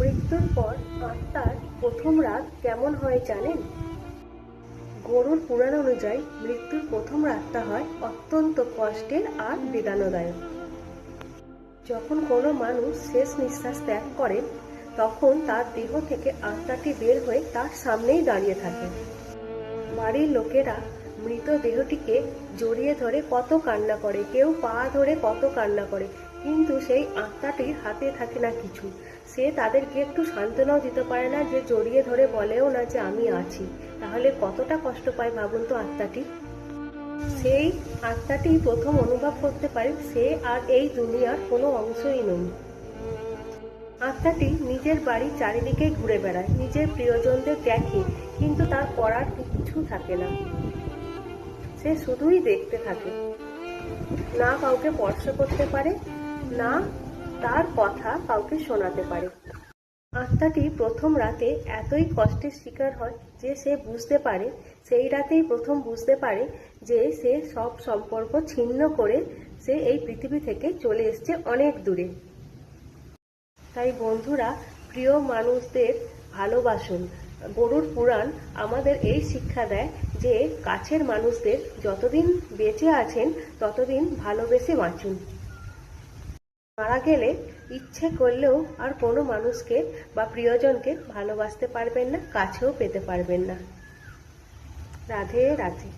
মৃত্যুর পর আত্মার প্রথম রাত কেমন হয় জানেন? গরুড় পুরাণ অনুযায়ী মৃত্যুর প্রথম রাতটা হয় অত্যন্ত কষ্টের আর বেদনাদায়ক। যখন কোনো মানুষ শেষ নিঃশ্বাস ত্যাগ করে তখন তার দেহ থেকে আত্মাটি বের হয়ে তার সামনেই দাঁড়িয়ে থাকে। বাড়ির লোকেরা মৃতদেহটিকে জড়িয়ে ধরে কত কান্না করে, কেউ পা ধরে কত কান্না করে, কিন্তু সেই আত্মাটির হাতে থাকে না কিছু। সে তাদেরকে একটু সান্ত্বনাও দিতে পারে না, যে জড়িয়ে ধরে বলেও না যে আমি আছি। তাহলে কতটা কষ্ট পায় ভাবুন তো আত্মাটি। সেই আত্মাটি প্রথম অনুভব করতে পারে সে আর এই দুনিয়ার কোনো অংশই নয়। আত্মাটি নিজের বাড়ির চারিদিকেই ঘুরে বেড়ায়, নিজের প্রিয়জনদের দেখে, কিন্তু তার করার কিছু থাকে না। সে শুধুই দেখতে থাকে, না কাউকে স্পর্শ করতে পারে, না তার কথা কাউকে শোনাতে পারে। আত্মাটি প্রথম রাতে এতই কষ্টের শিকার হয় যে সে বুঝতে পারে, সেই রাতেই প্রথম বুঝতে পারে যে সে সব সম্পর্ক ছিন্ন করে সে এই পৃথিবী থেকে চলে এসেছে অনেক দূরে। তাই বন্ধুরা, প্রিয় মানুষদের ভালোবাসুন। গরুড় পুরাণ আমাদের এই শিক্ষা দেয় যে কাছের মানুষদের যতদিন বেঁচে আছেন ততদিন ভালোবেসে বাঁচুন। মারা গেলে ইচ্ছে করলেও আর কোনো মানুষকে বা প্রিয়জনকে ভালোবাসতে পারবেন না, কাছেও পেতে পারবেন না। রাধে রাধে।